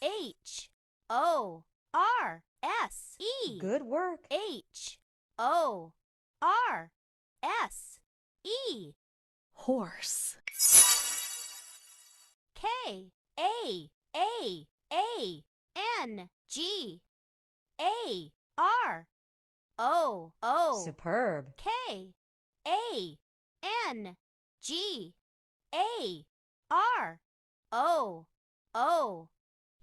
H-O-R-S-E. Good work. H-O-R-S-E. Horse. K-A-A-N-G-A-R-O-O. Superb. K-A-N-G-A-R-O-O.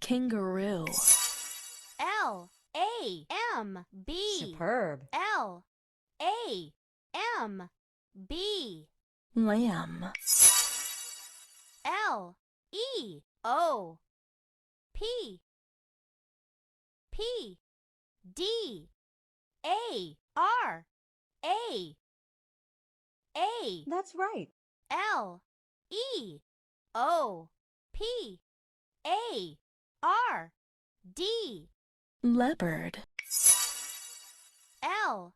Kangaroo. L-A-M-B. Superb. L-A-M-B. Lamb. L-E-O-P. P-D-A-R-A. That's right. L-E-O-P-A-R-D. Leopard. L-I-O-N.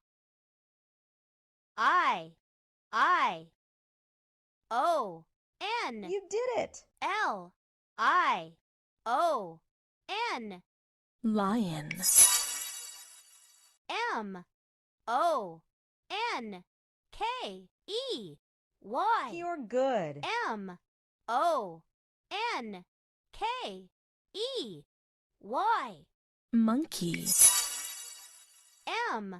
You did it. L-I-O-N. Lion. M-O-N-K-E-Y. You're good. M-O-N-K-E-Y. Monkey. M-O-O-S-E.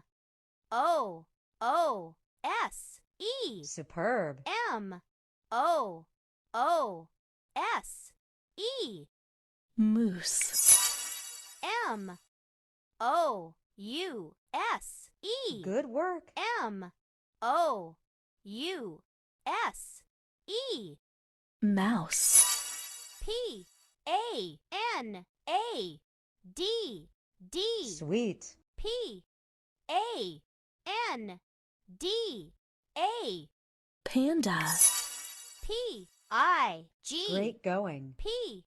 Superb. M-O-O-S-E. Moose. M-O-U-S-E. Good work. M-O-U-S-E. Mouse. P-A-N-A-D-D. Sweet. P-A-N-D-A. Panda. P-I-G. Great going. P-I-G.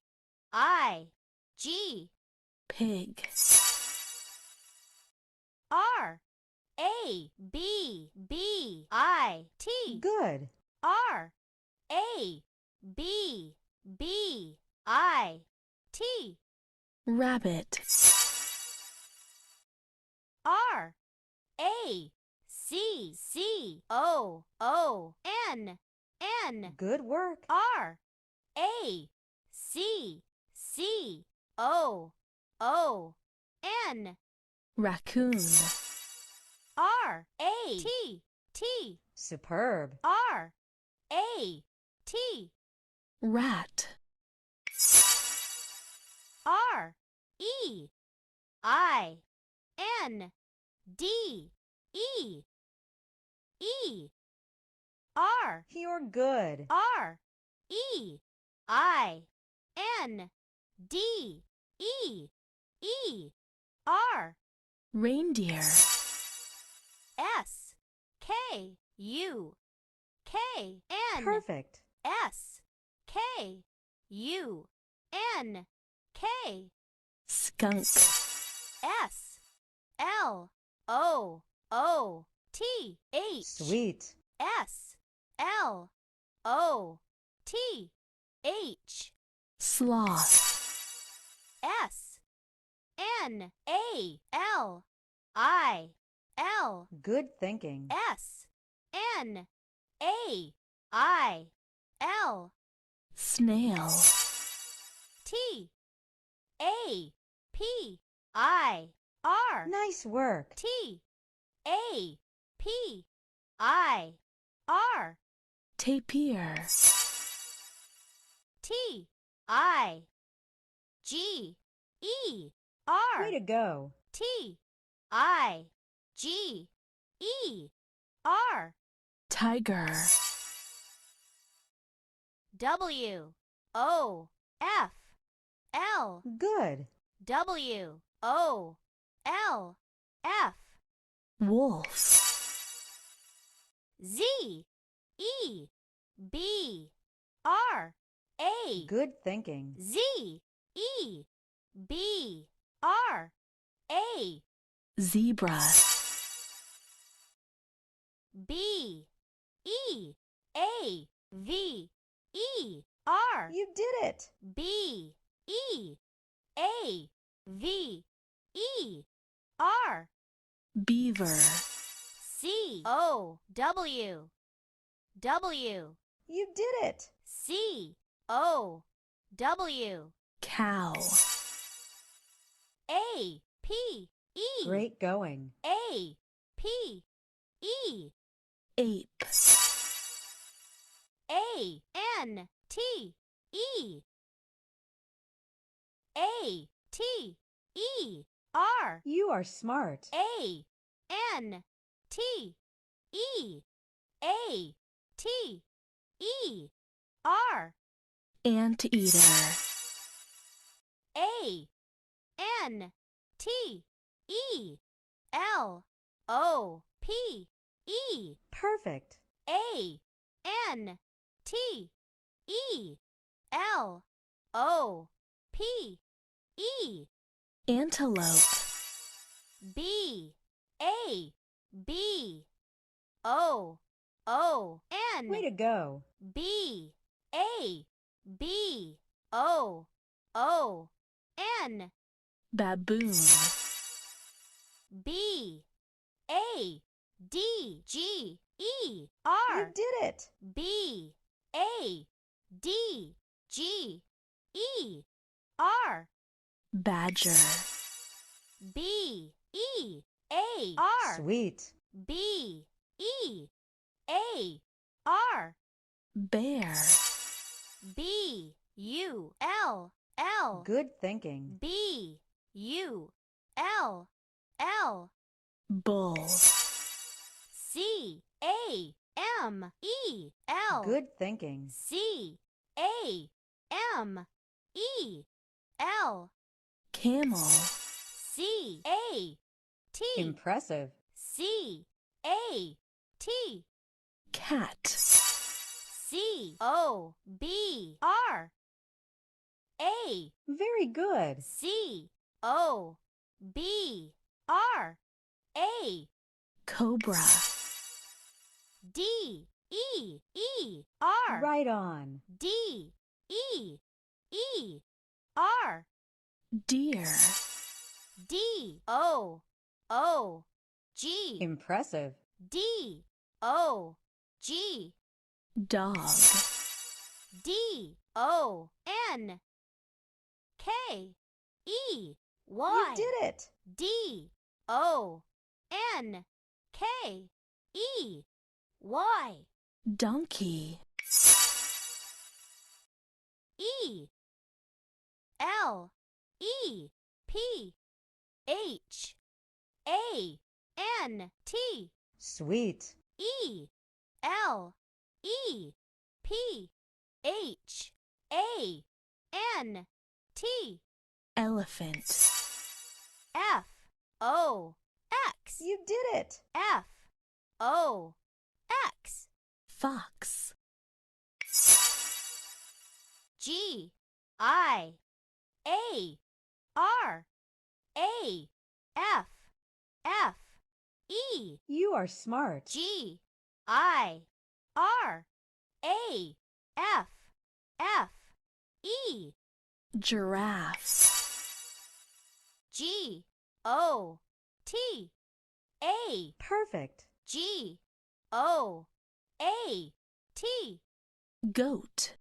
Pig. R-A-B-B-I-T. Good. R-A-B-B-I-T. Rabbit. R-A-C-C-O-O-N. N. Good work. R-A-C-C-O-O-N. Raccoon. R-A-T-T. Superb. R-A-T. Rat. R-E-I-N-D-E. E. R. You're good. R-E-I-N-D-E. E-R. Reindeer. S-K-U-K-N. Perfect. S-K-U-N-K. Skunk. S-L-O-O-T-H. Sweet. S-L-O-T-H. Sloth. S-N-A-L-I-L. Good thinking. S-N-A-I-L. Snail. T-A-P-I-R. Nice work. T-A-P-I-R. Tapir. T-I-G-E-R. Way to go. T-I-G-E-R. Tiger. W-O-F-L. Good. W-O-L-F. Wolf. Z-E-B-R-A. Good thinking. Z-E-B-R-A. Zebra. B-E-A-V-E-R. You did it. B-E-A-V-E-R. A V E R. Beaver. C O W W. You did it. C O W. Cow. A P E. Great going. A P E. Ape. A N T E. A T E R. You are smart. A N T E. A T E R. Anteater. A N T E L O P E. Perfect. A N T E L O P E. Antelope. B A B O O N. Way to go. B A B O O N. Baboon. B A D G E You R. did it. B A D G E R. Badger. B E A R. Sweet. B E A R. Bear. B U L L. Good thinking. B U L L. Bull. C A M E L. Good thinking. C A M E L. Camel. C A T. Impressive. C A T. Cat. C O B R. A Very good. C O B R. A. Cobra. D E E R. Right on. D E E R. Deer. D O O G. Impressive. D O G. Dog. D O N K E Y. You did it. D O N K E Y. Donkey. E L E P H A N T. Sweet. E L E P H A N T. Elephant. F O X. You did it. F O X. Fox. G I A R A F F E. You are smart. G I R A F F E. Giraffe. G O T A. Perfect. G O A T. Goat.